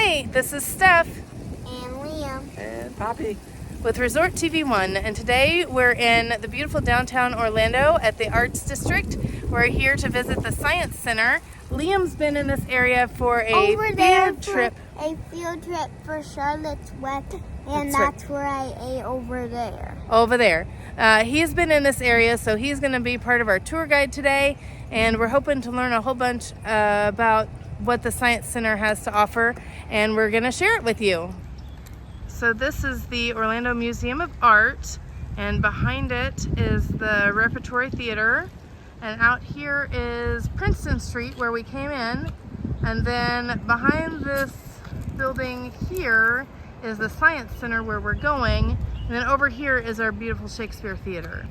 Hey, this is Steph And Liam. And Poppy. with Resort TV1, and today we're in the beautiful downtown Orlando at the Arts District. We're here to visit the Science Center. Liam's been in this area for a field trip. A field trip for Charlotte's Web, and That's right. that's where I ate over there. Over there. He's been in this area, so he's going to be part of our tour guide today, and we're hoping to learn a whole bunch about what the Science Center has to offer, and we're going to share it with you. So this is the Orlando Museum of Art, and behind it is the Repertory Theater, and out here is Princeton Street where we came in, and then behind this building here is the Science Center where we're going, and then over here is our beautiful Shakespeare Theater.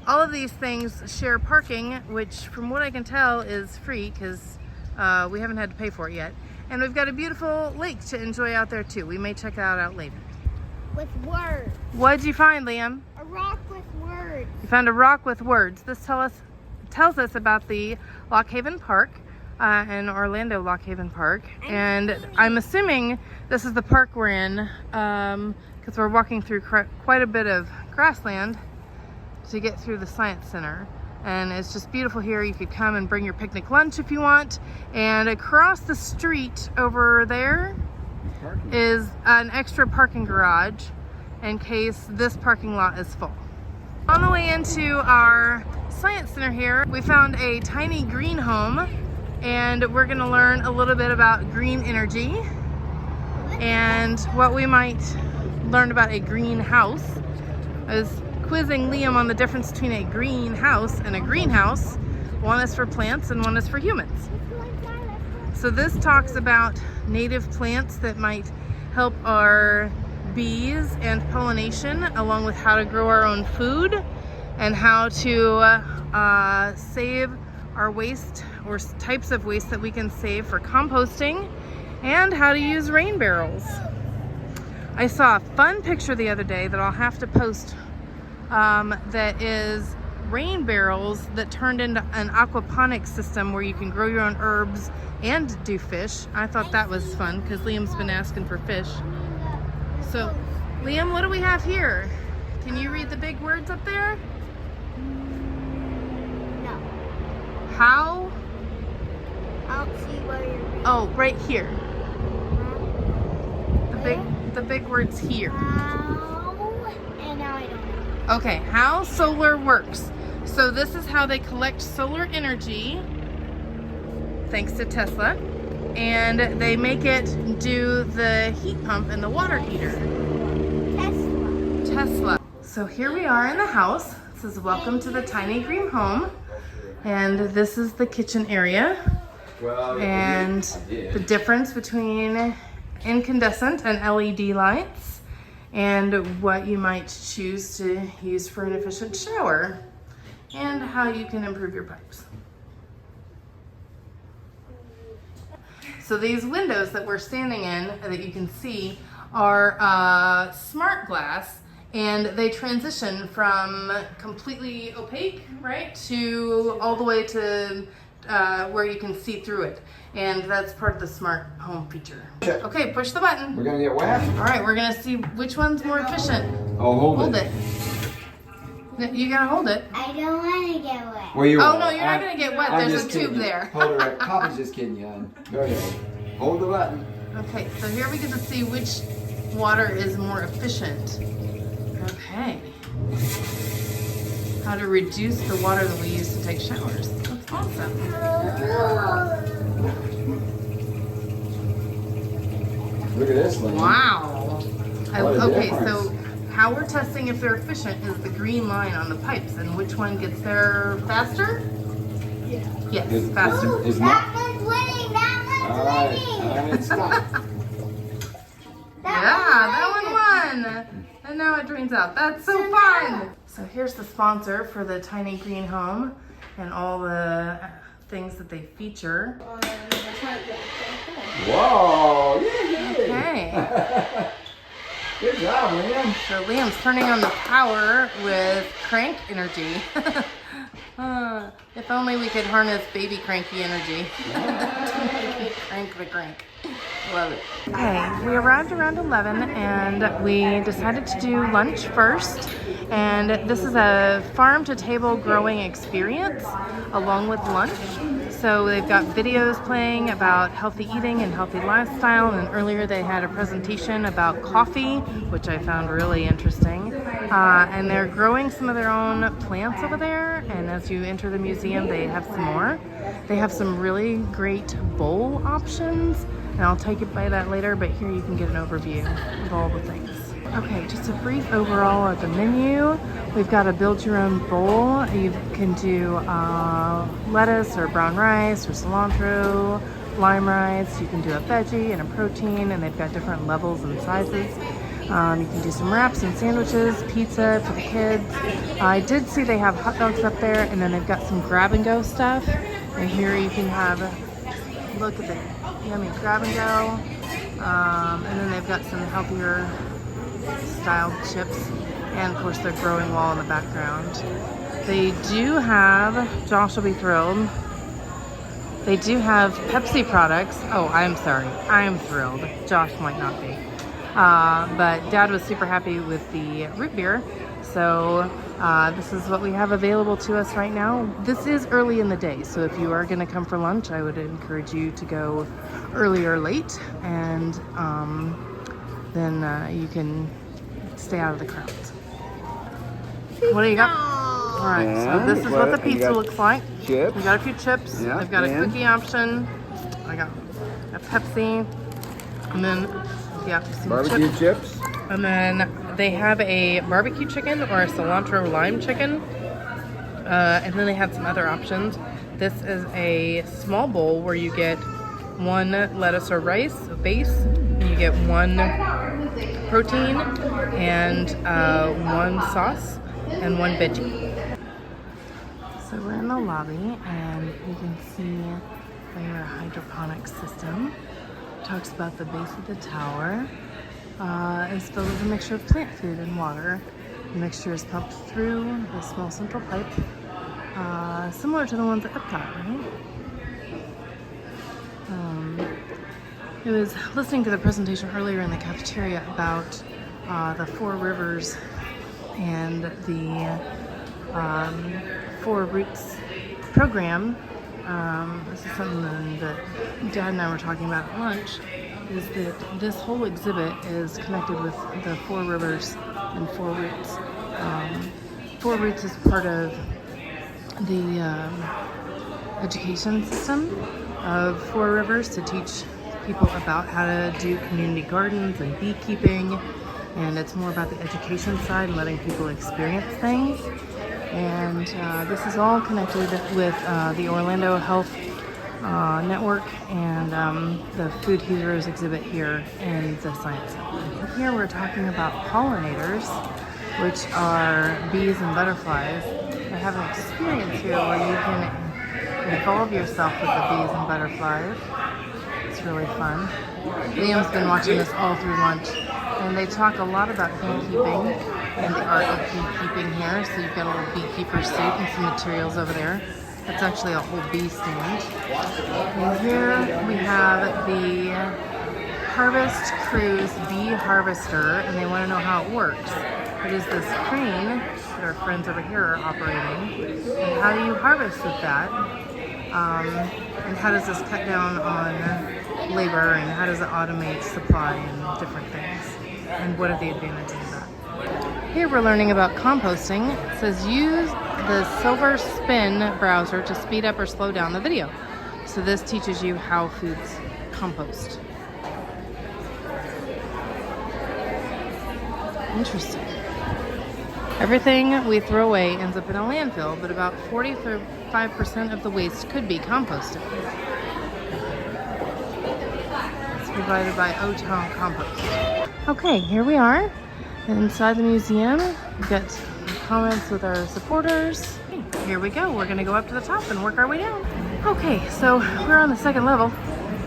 All of these things share parking, which from what I can tell is free because we haven't had to pay for it yet. And we've got a beautiful lake to enjoy out there too. We may check that out later. With words. What'd you find, Liam? A rock with words. You found a rock with words. This tells us about the Lock Haven Park in Orlando Lock Haven Park. And I'm assuming this is the park we're in because we're walking through quite a bit of grassland to get through the Science Center. And it's just beautiful here. You could come and bring your picnic lunch if you want. And across the street over there is an extra parking garage in case this parking lot is full. On the way into our Science Center here, we found a tiny green home, and we're going to learn a little bit about green energy and what we might learn about a greenhouse. I was quizzing Liam on the difference between a greenhouse and a greenhouse. One is for plants and one is for humans. So this talks about native plants that might help our bees and pollination, along with how to grow our own food and how to save our waste or types of waste that we can save for composting, and how to use rain barrels. I saw a fun picture the other day that I'll have to post that is rain barrels that turned into an aquaponics system where you can grow your own herbs and do fish. I thought that was fun because Liam's been asking for fish. So, Liam, what do we have here? Can you read the big words up there? No. How? I don't see where you're reading. Oh, right here. The big words here. How? And now I don't know. Okay, how solar works. So this is how they collect solar energy, thanks to Tesla, and they make it do the heat pump and the water heater. Tesla. So here we are in the house. It says, welcome to the tiny green home. And this is the kitchen area. And the difference between incandescent and LED lights, and what you might choose to use for an efficient shower, and how you can improve your pipes. So these windows that we're standing in that you can see are smart glass, and they transition from completely opaque, right, to all the way to where you can see through it. And that's part of the smart home feature. Okay, push the button. We're gonna get wet? All right, we're gonna see which one's more efficient. Oh, hold it. You gotta hold it. I don't want to get wet. Well, you Oh no, you're not gonna get wet. I'm There's a just tube kidding. there. Hold it right. Poppy's just kidding you, hon. Go ahead. Hold the button. Okay, so here we get to see which water is more efficient. Okay. How to reduce the water that we use to take showers. That's awesome. Look at this one. Wow. What a Okay, difference. so how we're testing if they're efficient is the green line on the pipes, and which one gets there faster? Yeah. Yes, Is- faster. Is That not. one's winning. That All one's right. winning. Stop. Yeah, that one won. And now it drains out. That's so fun. So here's the sponsor for the tiny green home and all the things that they feature. Whoa. Yay. Okay. Good job, Liam. So Liam's turning on the power with crank energy. If only we could harness baby cranky energy. Crank the crank. Love it. Okay, we arrived around 11 and we decided to do lunch first. And this is a farm to table growing experience along with lunch. So they've got videos playing about healthy eating and healthy lifestyle. And earlier they had a presentation about coffee, which I found really interesting. And they're growing some of their own plants over there. And as you enter the museum, they have some more. They have some really great bowl options. And I'll take it by that later, but here you can get an overview of all the things. Okay, just a brief overall of the menu. We've got a build your own bowl. You can do lettuce or brown rice or cilantro, lime rice. You can do a veggie and a protein, and they've got different levels and sizes. You can do some wraps and sandwiches, pizza for the kids. I did see they have hot dogs up there, and then they've got some grab and go stuff. And here you can have, look at the yummy grab and go. And then they've got some healthier styled chips, and of course their growing wall in the background. They do have, Josh will be thrilled, they do have Pepsi products. Oh, I'm sorry, I'm thrilled. Josh might not be. But Dad was super happy with the root beer, so this is what we have available to us right now. This is early in the day, so if you are going to come for lunch, I would encourage you to go early or late, and then you can stay out of the crowds. What do you got? All right, so this is what the pizza looks like. Chips. We got a few chips. Yeah, They've got a and? cookie option. I got a Pepsi, and then some Barbecue chips. And then they have a barbecue chicken or a cilantro lime chicken. And then they have some other options. This is a small bowl where you get one lettuce or rice base. You get one protein and one sauce and one veggie. So we're in the lobby and you can see their hydroponic system. It talks about the base of the tower. It's filled with a mixture of plant food and water. The mixture is pumped through the small central pipe, similar to the ones at Epcot, right? I was listening to the presentation earlier in the cafeteria about the Four Rivers and the Four Roots program. This is something that Dad and I were talking about at lunch, is that this whole exhibit is connected with the Four Rivers and Four Roots. Four Roots is part of the education system of Four Rivers to teach people about how to do community gardens and beekeeping, and it's more about the education side and letting people experience things. And this is all connected with the Orlando Health Network and the Food Heroes exhibit here in the Science Center. Here we're talking about pollinators, which are bees and butterflies. They have an experience here where you can involve yourself with the bees and butterflies. It's really fun. Liam's been watching this all through lunch, and they talk a lot about beekeeping and the art of beekeeping here. So you've got a little beekeeper suit and some materials over there. That's actually a whole bee stand. And here we have the Harvest Cruise Bee Harvester, and they want to know how it works. It is this crane that our friends over here are operating. And how do you harvest with that? And how does this cut down on labor, and how does it automate supply and different things? And what are the advantages of that? Here we're learning about composting. It says use the Silver Spin browser to speed up or slow down the video. So this teaches you how foods compost. Interesting. Everything we throw away ends up in a landfill, but about 45% of the waste could be composted. It's provided by O-Town Compost. Okay, here we are inside the museum. We've got comments with our supporters. Here we go. We're going to go up to the top and work our way down. Okay, so we're on the second level.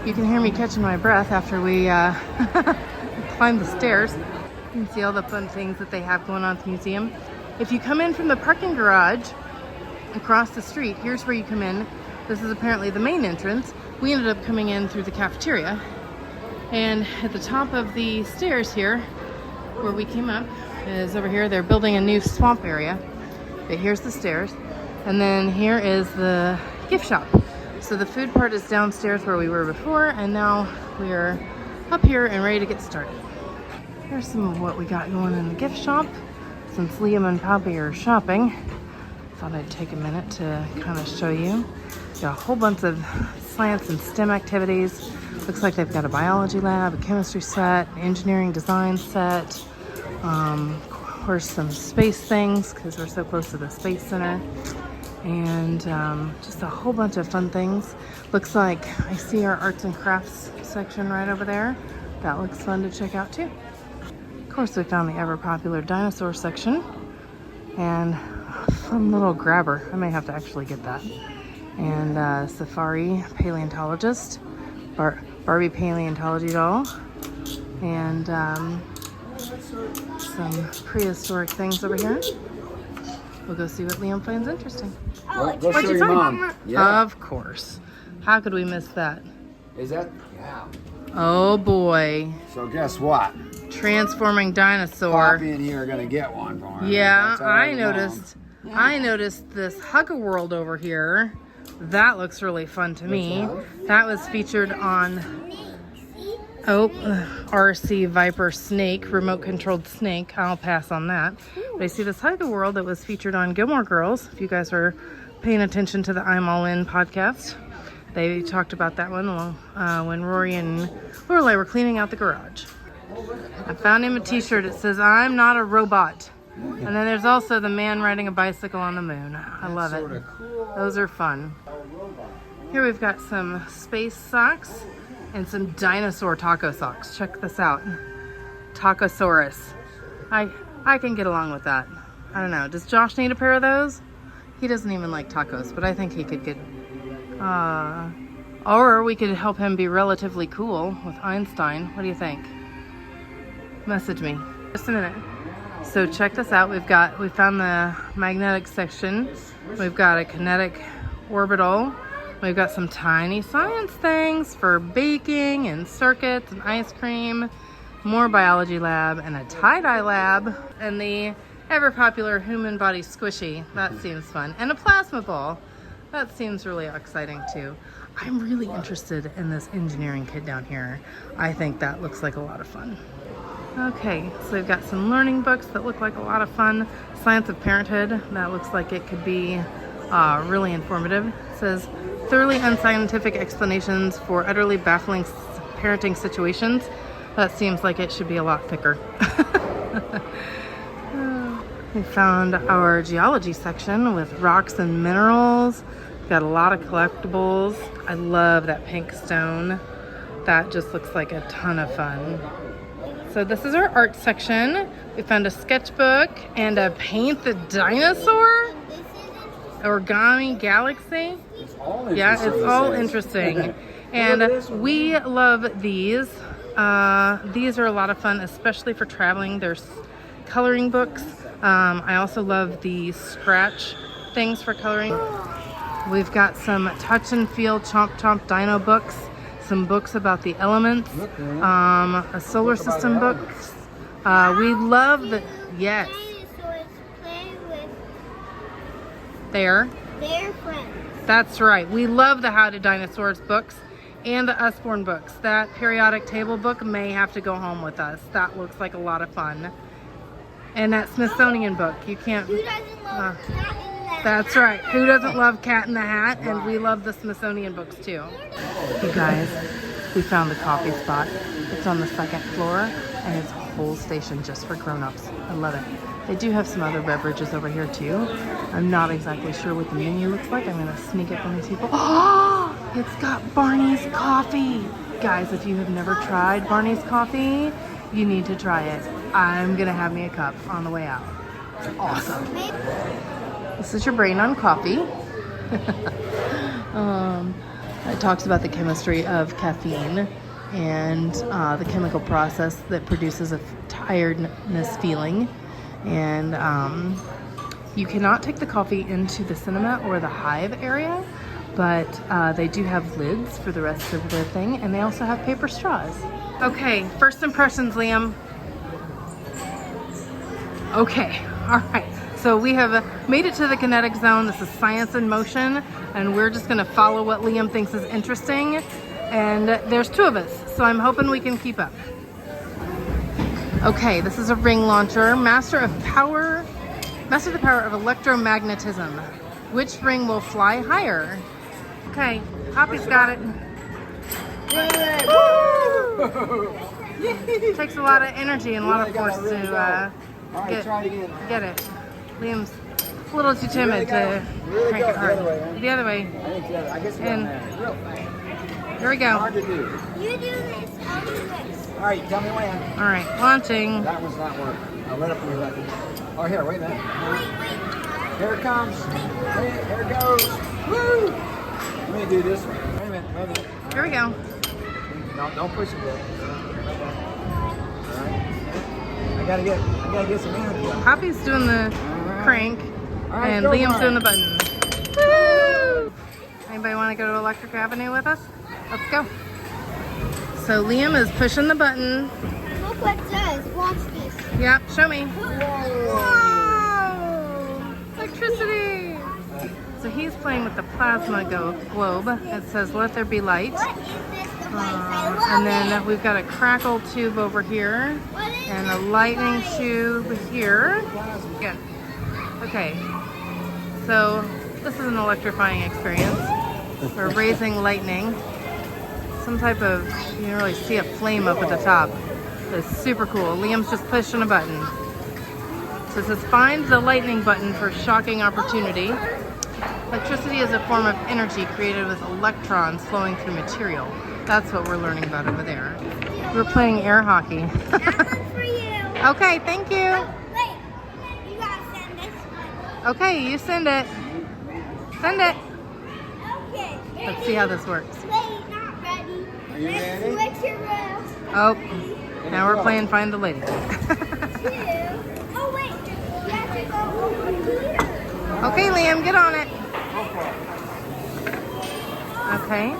You can hear me catching my breath after we climb the stairs. You can see all the fun things that they have going on at the museum. If you come in from the parking garage across the street, here's where you come in. This is apparently the main entrance. We ended up coming in through the cafeteria. And at the top of the stairs here, where we came up, is over here. They're building a new swamp area. But here's the stairs. And then here is the gift shop. So the food part is downstairs where we were before, and now we're up here and ready to get started. Here's some of what we got going in the gift shop. Since Liam and Poppy are shopping, thought I'd take a minute to kind of show you. Got a whole bunch of science and STEM activities. Looks like they've got a biology lab, a chemistry set, an engineering design set, of course some space things because we're so close to the Space Center, and just a whole bunch of fun things. Looks like I see our arts and crafts section right over there. That looks fun to check out too. Of course, we found the ever popular dinosaur section and a fun little grabber. I may have to actually get that. And safari paleontologist, Barbie paleontology doll, and some prehistoric things over here. We'll go see what Liam finds interesting. Go What'd show you your find? mom. Yeah. Of course. How could we miss that? Is that? Yeah. Oh boy. So guess what? Transforming dinosaur. Poppy and you are gonna get one for her. Yeah, That's all I right, noticed. Mom. I noticed this Hug-A-World over here. That looks really fun to me. That was featured on RC Viper Snake, remote controlled snake. I'll pass on that. But I see this Hug-A-World that was featured on Gilmore Girls. If you guys are paying attention to the I'm All In podcast, they talked about that one when Rory and Lorelai were cleaning out the garage. I found him a t-shirt. It says, "I'm not a robot." And then there's also the man riding a bicycle on the moon. I love it. Those are fun. Here we've got some space socks and some dinosaur taco socks. Check this out. Tacosaurus. I can get along with that. I don't know. Does Josh need a pair of those? He doesn't even like tacos, but I think he could get... or we could help him be relatively cool with Einstein. What do you think? Message me. Just a minute. So check this out. We found the magnetic section. We've got a kinetic orbital. We've got some tiny science things for baking and circuits and ice cream, more biology lab and a tie-dye lab, and the ever popular human body squishy. That seems fun. And a plasma ball. That seems really exciting too. I'm really interested in this engineering kit down here. I think that looks like a lot of fun. Okay, so we've got some learning books that look like a lot of fun. Science of Parenthood, that looks like it could be really informative. It says, thoroughly unscientific explanations for utterly baffling parenting situations. That seems like it should be a lot thicker. We found our geology section with rocks and minerals. Got a lot of collectibles. I love that pink stone. That just looks like a ton of fun. So this is our art section. We found a sketchbook and a paint the dinosaur origami galaxy. It's all Yeah, interesting, it's it all says. interesting. And we love these. These are a lot of fun, especially for traveling. There's coloring books. I also love the scratch things for coloring. We've got some touch and feel chomp chomp dino books. Some books about the elements, a solar system book. We love the, yes, Dinosaurs play with there. their friends. That's right. We love the How to Dinosaurs books and the Usborne books. That periodic table book may have to go home with us. That looks like a lot of fun. And that Smithsonian book, you can't. Who doesn't love Cat in the Hat? That's right. Who doesn't love Cat in the Hat? And we love the Smithsonian books too. You guys, we found the coffee spot. It's on the second floor and it's a whole station just for grown-ups. I love it. They do have some other beverages over here too. I'm not exactly sure what the menu looks like. I'm gonna sneak up on these people. Oh, it's got Barney's coffee. Guys, if you have never tried Barney's coffee, you need to try it. I'm gonna have me a cup on the way out. It's awesome. This is your brain on coffee. It talks about the chemistry of caffeine and the chemical process that produces a tiredness feeling. And you cannot take the coffee into the cinema or the hive area, but they do have lids for the rest of the thing, and they also have paper straws. Okay, first impressions, Liam. Okay, all right. So we have made it to the kinetic zone. This is science in motion, and we're just gonna follow what Liam thinks is interesting. And there's 2 of us, so I'm hoping we can keep up. Okay, this is a ring launcher. Master the power of electromagnetism. Which ring will fly higher? Okay, Hoppy's got it. It takes a lot of energy and a lot of force to get it. Liam's a little too timid to crank it hard. The other way. And here we go. You do this, I'll do this. All right, tell me when. All right, launching. That one's not working. I'll let it for you. Oh, here, wait a minute. Wait. Here it comes. Hey, here it goes. Woo! Let me do this one. Wait a minute. Here we go. No, don't push it yet. All right. I gotta get some energy. Hoppy's doing the crank, right, and go Liam's for doing it. the button. Woo! Anybody want to go to Electric Avenue with us? Let's go. So Liam is pushing the button. Look what it says. Watch this. Yep, show me. Whoa. Electricity. So he's playing with the plasma globe. It says, "Let there be light." What is this device? I love And then it. we've got a crackle tube over here, What is and a this lightning device? tube here. Good. Okay. So this is an electrifying experience. We're raising lightning. Some type of, you can really see a flame up at the top. It's super cool. Liam's just pushing a button. So it says, find the lightning button for shocking opportunity. Electricity is a form of energy created with electrons flowing through material. That's what we're learning about over there. We're playing air hockey. That one's for you. Okay, thank you. Wait. You gotta send this one. Okay, you send it. Send it. Okay. Let's see how this works. Wait, not ready. Are you Let's ready? switch your rails. Oh, now we're playing Find the Lady. Two. Oh, wait. You have to go over here. Okay, Liam, get on it. Okay.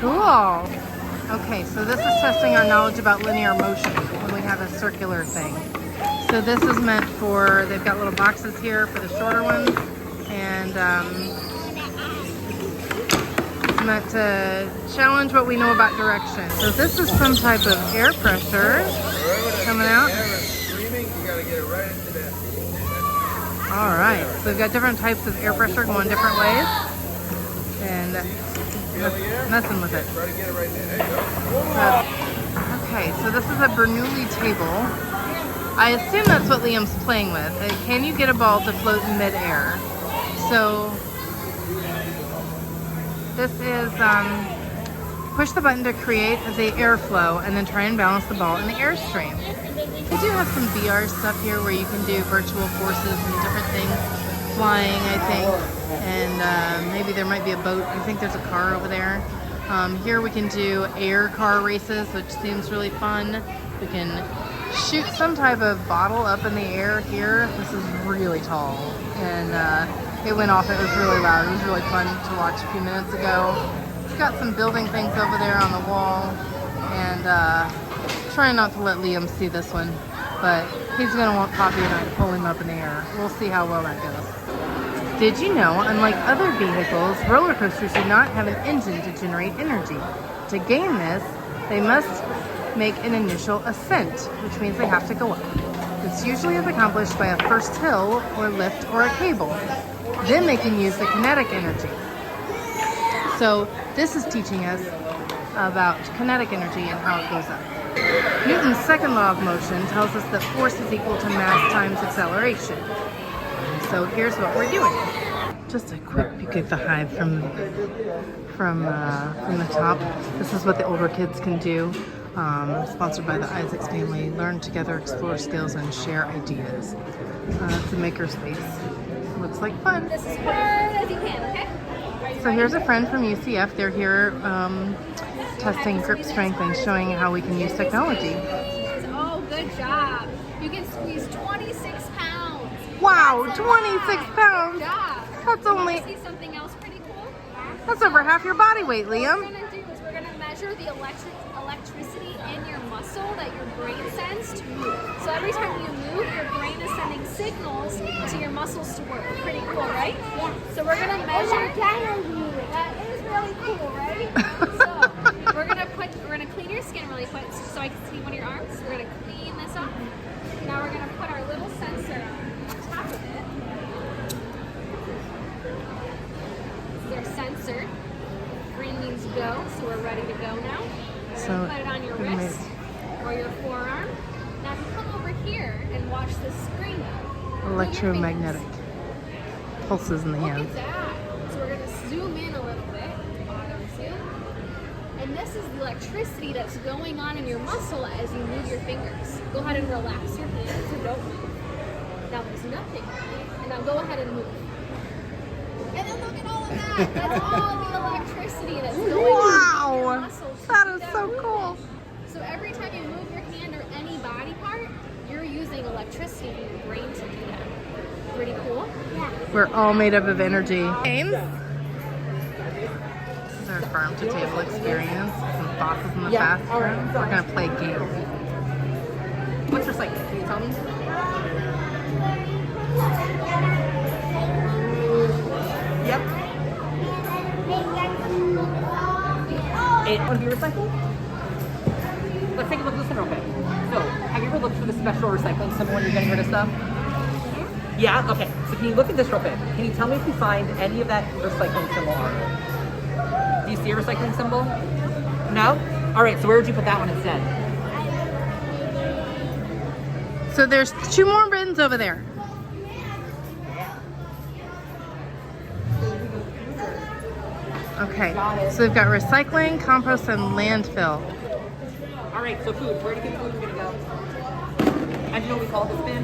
Cool. Okay, so this is testing our knowledge about linear motion when we have a circular thing. So this is meant for, they've got little boxes here for the shorter ones, and it's meant to challenge what we know about direction. So this is some type of air pressure coming out. All right, so we've got different types of air pressure going different ways, and messing with it. Okay, so this is a Bernoulli table. I assume that's what Liam's playing with. Can you get a ball to float in midair? So this is push the button to create the airflow, and then try and balance the ball in the airstream. We do have some VR stuff here where you can do virtual forces and different things. Flying, I think. And maybe there might be a boat. I think there's a car over there. Here we can do air car races, which seems really fun. We can shoot some type of bottle up in the air here. This is really tall. And it went off. It was really loud. It was really fun to watch a few minutes ago. It's got some building things over there on the wall. And trying not to let Liam see this one, but he's gonna want Poppy and I to pull him up in the air. We'll see how well that goes. Did you know, unlike other vehicles, roller coasters do not have an engine to generate energy. To gain this, they must make an initial ascent, which means they have to go up. This usually is accomplished by a first hill or lift or a cable. Then they can use the kinetic energy. So this is teaching us about kinetic energy and how it goes up. Newton's second law of motion tells us that force is equal to mass times acceleration. So here's what we're doing. Just a quick peek at the hive from the top. This is what the older kids can do. Sponsored by the Isaacs family. Learn together, explore skills, and share ideas. It's a makerspace. Looks like fun. This is hard as you can, okay? So here's a friend from UCF. They're here testing grip strength and showing how we can use technology. Oh, good job. You can squeeze 26 pounds. Wow, That's a 26 lot. pounds. Good job. That's only, See something else pretty cool? that's over half your body weight, We're Liam. gonna do to move. So every time you move, your brain is sending signals to your muscles to work. Pretty cool, right? Yeah. So we're gonna measure. That is really cool, right? So we're gonna clean your skin really quick so I can see one of your arms. We're gonna clean this off. Now we're gonna put our little sensor on top of it. This is our sensor. Green means go, so we're ready to go now. We're So, gonna put it on your good move. wrist or your forearm. Now if you come over here and watch the screen now. Electromagnetic pulses in the Look hands. at that. So we're gonna zoom in a little bit. Auto zoom. And this is the electricity that's going on in your muscle as you move your fingers. Go ahead and relax your hands and don't move. Now there's nothing. And now go ahead and move. And then look at all of that. That's all the electricity that's going on in your Wow, muscles. that to is keep so moving. cool. So every time you move your hand or any body part, you're using electricity in your brain to do that. Pretty cool? Yeah. We're all made up of energy. Games. This is our farm to table experience. Some bosses in the fast room. We're gonna play a game. What's your cycle? Can you tell me? Yep. It want to be recycled? Let's take a look at this one real quick. So, have you ever looked for the special recycling symbol when you're getting rid of stuff? Yeah? Okay. So can you look at this real quick? Can you tell me if you find any of that recycling symbol on it? Do you see a recycling symbol? No? Alright, so where would you put that one instead? So there's 2 more bins over there. Okay, so we've got recycling, compost, and landfill. Alright, so food. Where do you think food's gonna go? And you know what we call this bin?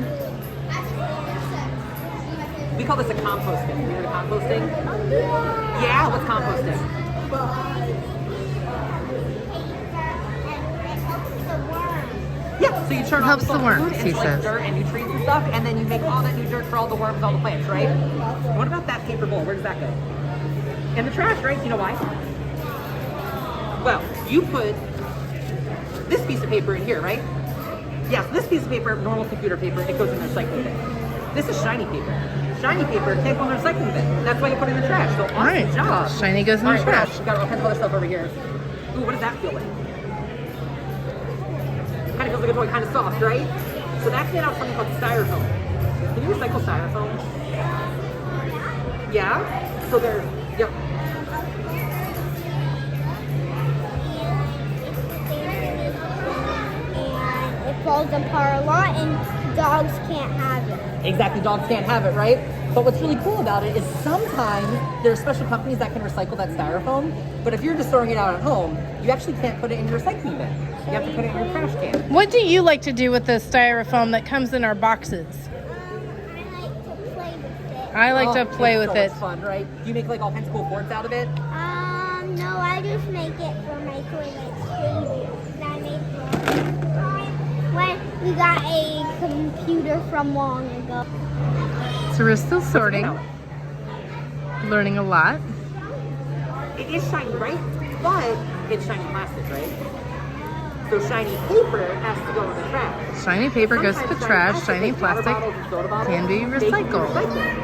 We call this a compost bin. You heard of composting? Yeah, what's composting? Yeah, so you turn Helps all the this worms, food he into like says. dirt and nutrients and stuff, and then you make all that new dirt for all the worms, all the plants, right? What about that paper bowl? Where does that go? In the trash, right? You know why? Well, you put this piece of paper in here, right? Yes, this piece of paper, normal computer paper, it goes in the recycling bin. This is shiny paper. Shiny paper can't go in the recycling bin. That's why you put it in the trash. So awesome Right. job. Shiny goes in the All right, what trash. else? We got all kinds of other stuff over here. Ooh, what does that feel like? Kind of feels like a toy, kind of soft, right? So that's made out of something called styrofoam. Can you recycle styrofoam? Yeah? So there's, yep. And it falls apart a lot, and dogs can't have it. Exactly, dogs can't have it, right? But what's really cool about it is sometimes there are special companies that can recycle that styrofoam, but if you're just throwing it out at home, you actually can't put it in your recycling bin. You have to put it in your trash can. What do you like to do with the styrofoam that comes in our boxes? I like to play with it. I like to play with so it. Much fun, right? Do you make like all kinds of cool boards out of it? No, I just make it for my toilet babies. I made when we got a computer from long ago. So we're still sorting, Out. learning a lot. It is shiny, right? But it's shiny plastic, right? So shiny paper has to go in the trash. Shiny paper goes to Sometimes the trash, shiny like water plastic bottles and soda bottles, can be they can recycled. recycled.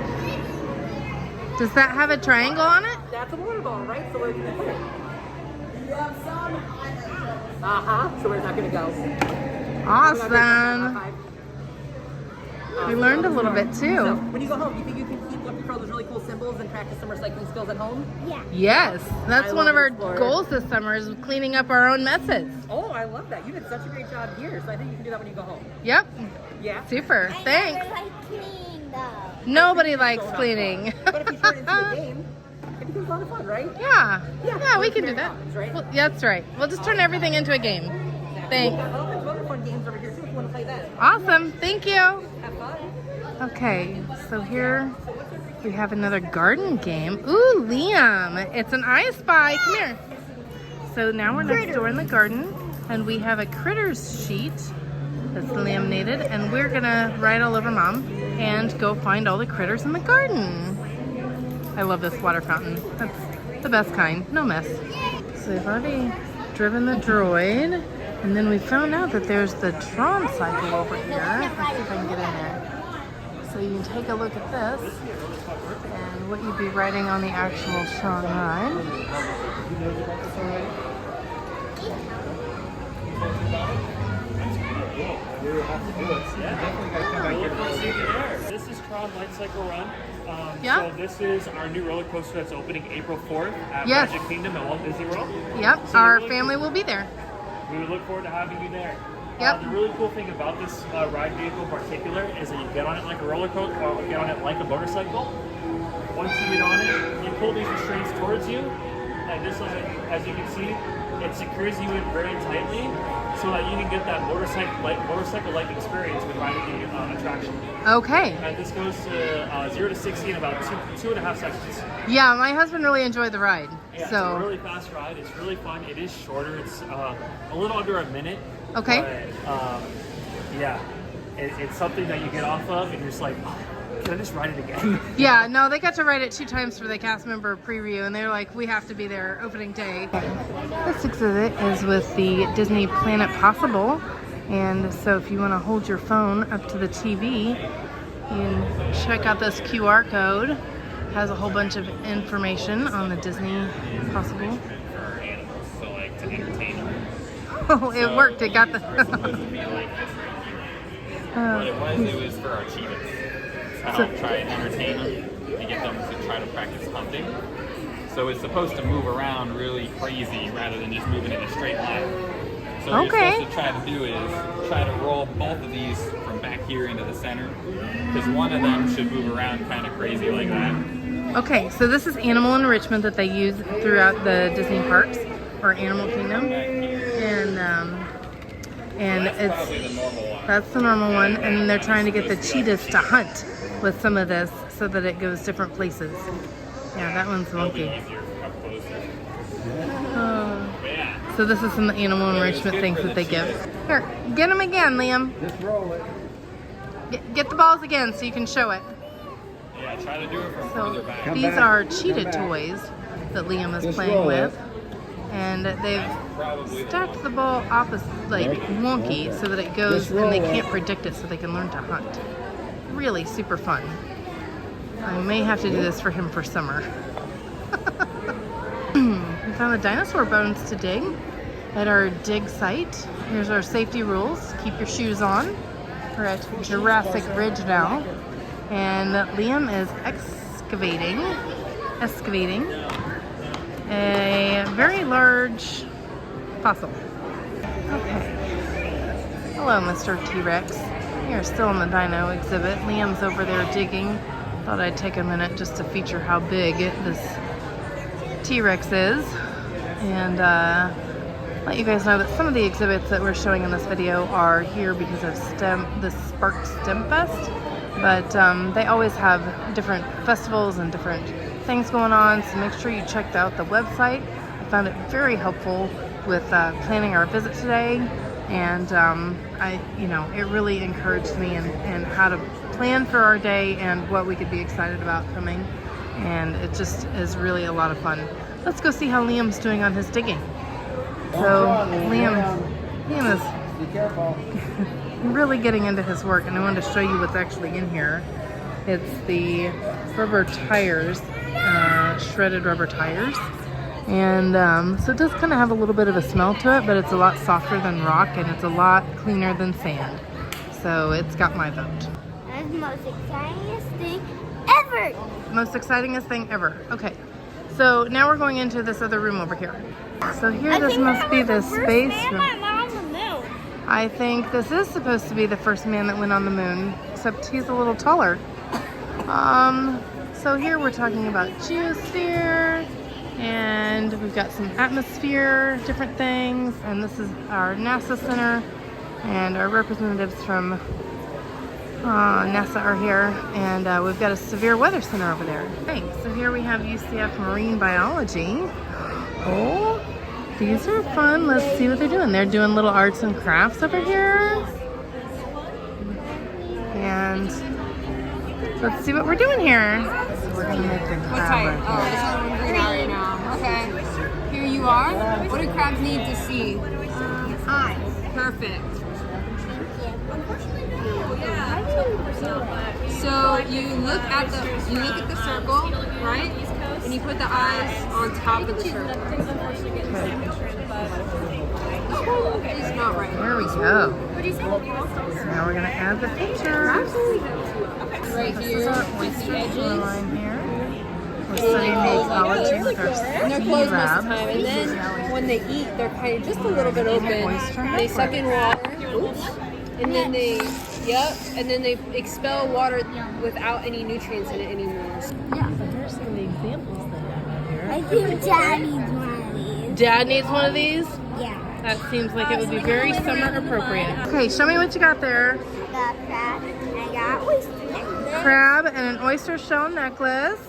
Does that have a triangle on it? That's a water bottle, right? So where do you put it? So where's that gonna go? Awesome. We learned a little bit So too. when you go home, you think you can keep looking for all those really cool symbols and practice some recycling skills at home? Yeah. Yes, that's I one love of our Explorer. goals this summer is cleaning up our own messes. Oh, I love that. You did such a great job here, so I think you can do that when you go home. Yep, Yeah? super. I Thanks. never like cleaning though. Nobody likes So not cleaning. fun. But if you turn it into a game, it becomes a lot of fun, right? Yeah, Yeah, yeah, we like can do Mary that. Poppins, right? Well, that's right. We'll just turn everything into a game. We've Thanks. got all kinds of other fun games over here too if you want to play that. Awesome. Thank you. Have fun. Okay, so here we have another garden game. Ooh, Liam. It's an I Spy. Come here. So now we're next door in the garden, and we have a critters sheet that's laminated, and we're gonna write all over Mom and go find all the critters in the garden. I love this water fountain. That's the best kind. No mess. So they've already driven the droid, And then we found out that there's the Tron cycle over here. Let's see if I can get in there. So you can take a look at this and what you'd be riding on the actual Tron ride. This is Tron Light Cycle Run. Yeah. So this is our new roller coaster that's opening April 4th at Yes. Magic Kingdom at Walt Disney World. Yep, So our really family cool- will be there. We would look forward to having you there. Yep. The really cool thing about this ride vehicle in particular is that you get on it like a roller coaster, or get on it like a motorcycle. Once you get on it, you pull these restraints towards you, and this, as you can see, it secures you in very tightly, so that you can get that motorcycle-like experience with riding the attraction. Okay. And this goes to 0 to 60 in about two and a half seconds. Yeah, my husband really enjoyed the ride. Yeah, it's a So, really fast ride. It's really fun. It is shorter. It's a little under a minute. okay. But, yeah, it's something that you get off of, and you're just like, oh, can I just ride it again? Yeah, no, they got to ride it 2 times for the cast member preview, and they're like, we have to be there opening day. This exhibit is with the Disney Planet Possible, and so if you want to hold your phone up to the TV, you can check out this QR code. It has a whole bunch of information on the Disney Possible. For animals, so like to entertain them. Oh, it worked. It got the. What it was for our cheetahs. Try and entertain them to get them to try to practice hunting. So it's supposed to move around really crazy rather than just moving in a straight line. So what Okay. you're supposed to try to do is try to roll both of these from back here into the center, because one of them should move around kind of crazy like that. Okay, so this is animal enrichment that they use throughout the Disney parks or Animal Kingdom, and it's Probably the normal one. that's the normal one, and then they're trying to get the cheetahs to hunt with some of this so that it goes different places. Yeah, that one's It'll be wonky. easier up closer. Oh. But yeah. So this is some of the animal enrichment good things for that the they give. Here, get them again, Liam. Just roll it. Get the balls again so you can show it. Yeah, try to do it from So further back. Come these back. are Come cheetah back. toys that Liam is Just playing roll with. it. And they've Probably the stacked the ball opposite, like wonky, so that it goes Just and they roll it. can't predict it, so they can learn to hunt. Really super fun. I may have to do this for him for summer. We found the dinosaur bones to dig at our dig site. Here's our safety rules. Keep your shoes on. We're at Jurassic Ridge now. And Liam is excavating a very large fossil. Okay. Hello, Mr. T-Rex. You're still in the dino exhibit. Liam's over there digging. Thought I'd take a minute just to feature how big this T-Rex is. And let you guys know that some of the exhibits that we're showing in this video are here because of the Spark STEM Fest. But they always have different festivals and different things going on, so make sure you checked out the website. I found it very helpful with planning our visit today, and it really encouraged me in how to plan for our day and what we could be excited about coming, and it just is really a lot of fun. Let's go see how Liam's doing on his digging. So Liam is Be careful. really getting into his work, and I wanted to show you what's actually in here. It's the rubber tires, shredded rubber tires, and so it does kind of have a little bit of a smell to it, but it's a lot softer than rock and it's a lot cleaner than sand, so it's got my vote. That's the most exciting thing ever. Most excitingest thing ever. Okay, so now we're going into this other room over here. So here, this must be the space room. I think this is supposed to be the first man that went on the moon, except he's a little taller. So here we're talking about geosphere, and we've got some atmosphere, different things, and this is our NASA center, and our representatives from NASA are here, and we've got a severe weather center over there. Okay, so here we have UCF Marine Biology. Oh, these are fun. Let's see what they're doing. They're doing little arts and crafts over here. And let's see what we're doing here. So we're gonna make the What crab type? right Oh, this one we're green right now. Okay. Here you are. What do crabs need to see? eyes. Perfect. Yeah. So you look at the circle, right? And you put the eyes on top of the circle. It's not right. There we go. So now we're gonna add the picture. Right This here is our with the oyster edges. line here. We're studying the ecology with our And they're sea closed most of lab. the time. And then when they eat, they're kind of just a little bit open. They suck in water. Oops. And then they expel water without any nutrients in it anymore. Yeah, so here's some of the examples that I have here. I think Dad needs one of these. Dad needs one of these? Yeah. That seems like it would be very summer appropriate. Okay, show me what you got there. I got crab and I got oyster necklace. Crab and an oyster shell necklace.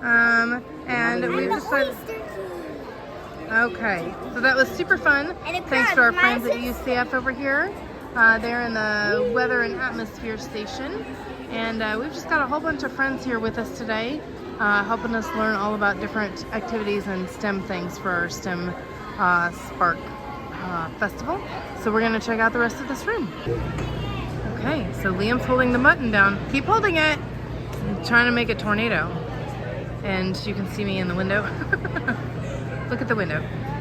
And we And the decided. oyster key. Okay, so that was super fun. And a Thanks crab. to our Mine friends at says- UCF over here. They're in the Weather and Atmosphere Station. And we've just got a whole bunch of friends here with us today, helping us learn all about different activities and STEM things for our STEM Spark Festival. So we're gonna check out the rest of this room. Okay, so Liam's holding the button down. Keep holding it. I'm trying to make a tornado. And you can see me in the window. Look at the window.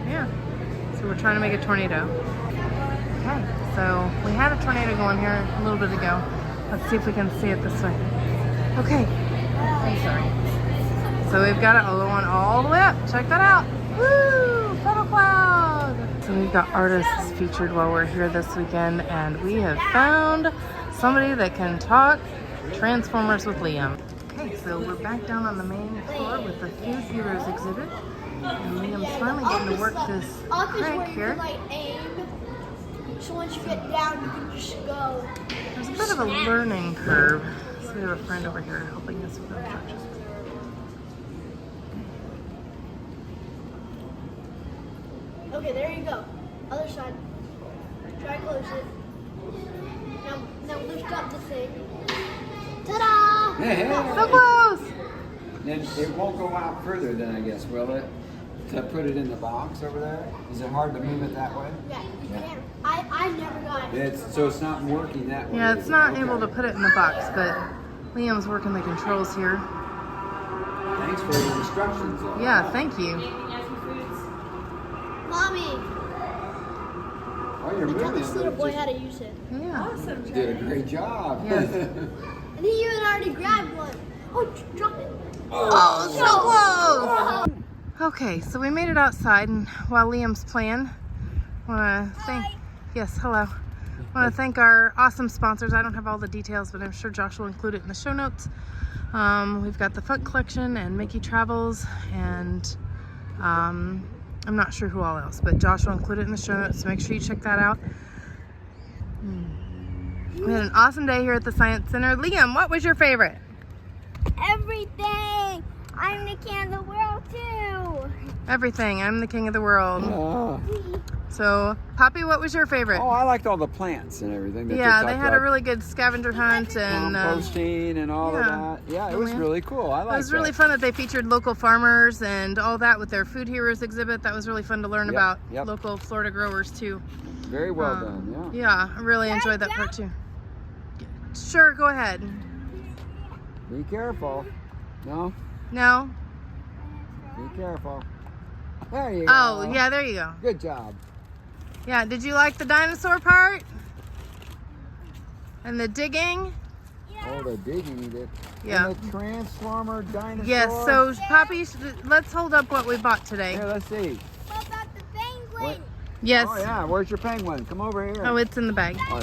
Yeah. So we're trying to make a tornado. Okay, so we had a tornado going here a little bit ago. Let's see if we can see it this way. Okay. I'm sorry. So we've got it going all the way up. Check that out. Woo! Photo cloud! So we've got artists featured while we're here this weekend, and we have found somebody that can talk Transformers with Liam. Okay, so we're back down on the main floor with the Food Heroes exhibit. And Liam's finally getting to work this Up is where crank you here. can like aim. So once you get down, you can just go. There's a bit of a learning curve. So we have a friend over here helping us with instructions. Okay, there you go. Other side. Try to close it. Now lift up the thing. Ta-da! So close! Then it won't go out further then, I guess, will it? To put it in the box over there? Is it hard to move it that way? Yeah, you can. I never got it. So it's not working that way. Yeah, is it's it? not Okay. able to put it in the box, but Liam's working the controls here. Thanks for the instructions. though. Yeah, thank you. Mommy, Oh, you're tell moving. this little boy how to use it. Yeah. You did a great job. Yes. And he even already grabbed one. Oh, drop it. Oh, so close! Okay, so we made it outside, and while Liam's playing, I want to thank. Yes, hello. I want to thank our awesome sponsors. I don't have all the details, but I'm sure Josh will include it in the show notes. We've got the Funk Collection and Mickey Travels, and I'm not sure who all else, but Josh will include it in the show notes, so make sure you check that out. We had an awesome day here at the Science Center. Liam, what was your favorite? Everything. I'm the king of the world too. Everything. I'm the king of the world. Oh. So, Poppy, what was your favorite? Oh, I liked all the plants and everything. That Yeah, they they talked had a about. really good scavenger hunt, and Composting and all yeah. of that. Yeah, it Oh, was yeah. really cool. I liked it was really that. fun that they featured local farmers and all that with their Food Heroes exhibit. That was really fun to learn Yep, about yep. local Florida growers too. Very well done, yeah. Yeah, I really enjoyed that part too. Sure, go ahead. Be careful. No, No? be careful. There you Oh, go. yeah, there you go. Good job. Yeah, did you like the dinosaur part? And the digging? Oh, the digging it. Yeah. And the transformer dinosaur. Yes, so Poppy, let's hold up what we bought today. Here, let's see. What about the penguin? What? Yes. Oh yeah, where's your penguin? Come over here. Oh, it's in the bag. Oh,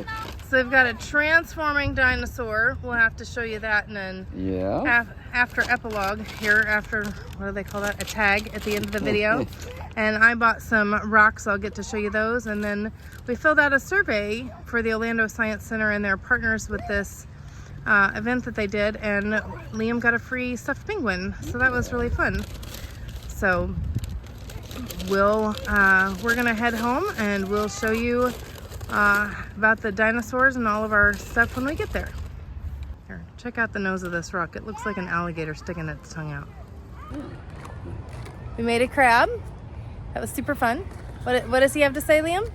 So we've got a transforming dinosaur. We'll have to show you that, and then yeah. after epilogue here, after, what do they call that? A tag at the end of the video. And I bought some rocks. I'll get to show you those. And then we filled out a survey for the Orlando Science Center, and they're partners with this event that they did. And Liam got a free stuffed penguin. So that was really fun. So we're gonna head home, and we'll show you about the dinosaurs and all of our stuff when we get there. Here, check out the nose of this rock. It looks like an alligator sticking its tongue out. We made a crab. That was super fun. What does he have to say, Liam?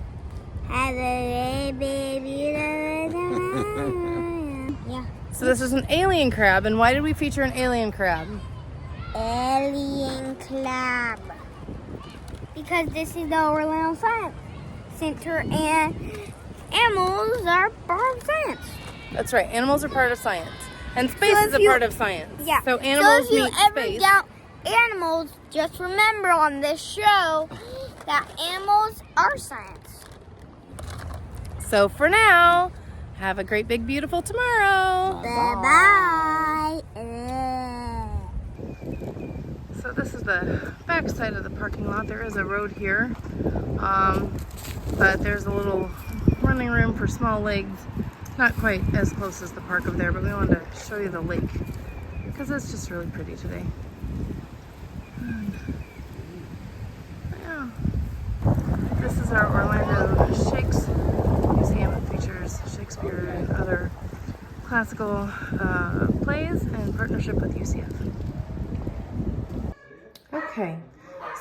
Yeah. So this is an alien crab, and why did we feature an alien crab? Alien Club. Because this is the Orlando Science Center and animals are part of science. That's right, animals are part of science. And space So is if a you- part of science. Yeah. So animals so if you meet ever space. doubt animals, just remember on this show that animals are science. So for now, have a great, big, beautiful tomorrow. Bye-bye. So this is the back side of the parking lot. There is a road here, but there's a little running room for small legs. Not quite as close as the park over there, but we wanted to show you the lake because it's just really pretty today. And, yeah, this is our Orlando Shakes Museum. It features Shakespeare and other classical plays in partnership with UCF. Okay,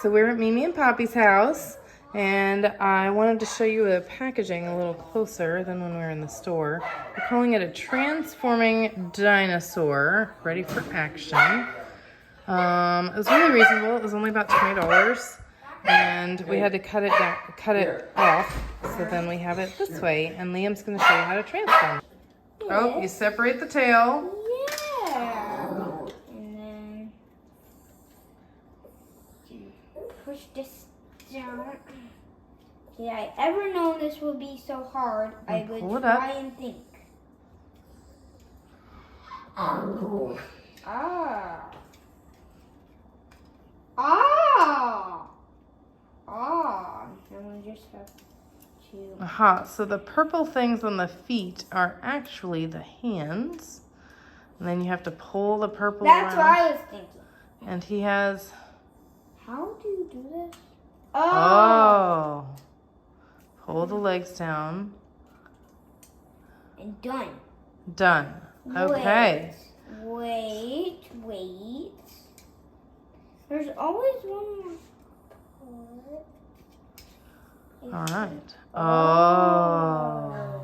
so we're at Mimi and Poppy's house, and I wanted to show you the packaging a little closer than when we were in the store. We're calling it a transforming dinosaur, ready for action. It was really reasonable. It was only about $20, and we had to cut it off. So then we have it this way, and Liam's going to show you how to transform. Oh, you separate the tail. Yeah. And then push this down. Did I ever know this would be so hard? I And would pull it up. try and think. Ah. Ah. Ah. And we just have to. Aha, so the purple things on the feet are actually the hands. And then you have to pull the purple That's what around. I was thinking. And he has, How do you do this? oh. Pull the legs down. And done. Done. Okay. Wait. There's always one more part. All right. Oh.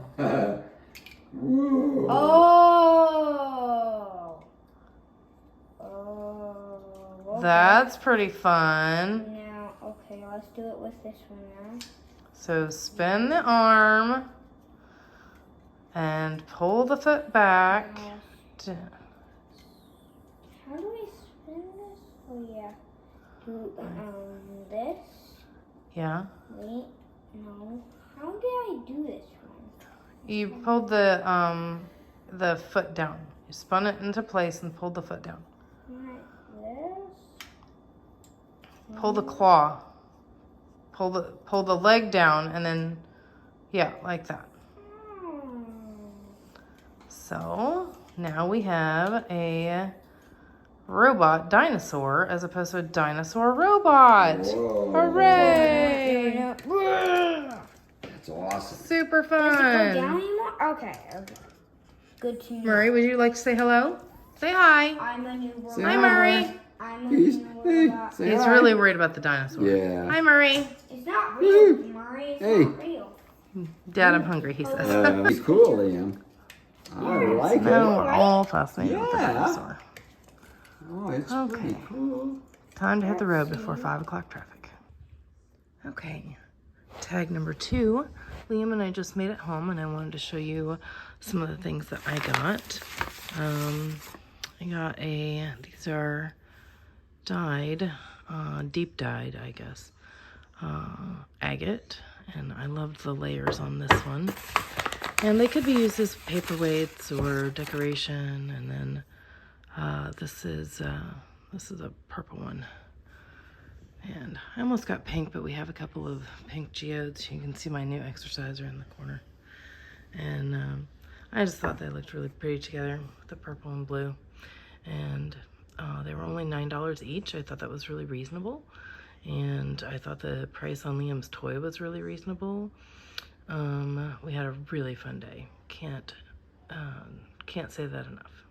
That's pretty fun. Now, okay, let's do it with this one now. So spin the arm and pull the foot back. How do we spin this? Oh yeah. Do this. Yeah. Wait, no. How did I do this one? You pulled the foot down. You spun it into place and pulled the foot down. Like this. Pull the claw. Pull the leg down and then, yeah, like that. So now we have a robot dinosaur as opposed to a dinosaur robot. Whoa. Hooray! That's awesome. Super Does it go down fun. anymore? Okay. Good to know. Murray, would you like to say hello? Say hi. I'm a new robot. Say Hi, Murray. I'm a He's, new hey, robot. say He's hi. really worried about the dinosaur. Yeah. Hi, Murray. It's not real, Murray. It's Hey. not real. Dad, I'm hungry, he says. He's cool, Liam. I like Now it. we're all fascinated with the Yeah. dinosaur. Oh, it's Okay. pretty cool. Time to hit the road before 5 o'clock traffic. Okay, tag number 2. Liam and I just made it home, and I wanted to show you some of the things that I got. I got these are dyed, deep dyed, I guess, agate, and I loved the layers on this one. And they could be used as paperweights or decoration, and then this is a purple one. And I almost got pink, but we have a couple of pink geodes. You can see my new exerciser in the corner. And I just thought they looked really pretty together with the purple and blue. And they were only $9 each. I thought that was really reasonable. And I thought the price on Liam's toy was really reasonable. We had a really fun day. Can't say that enough.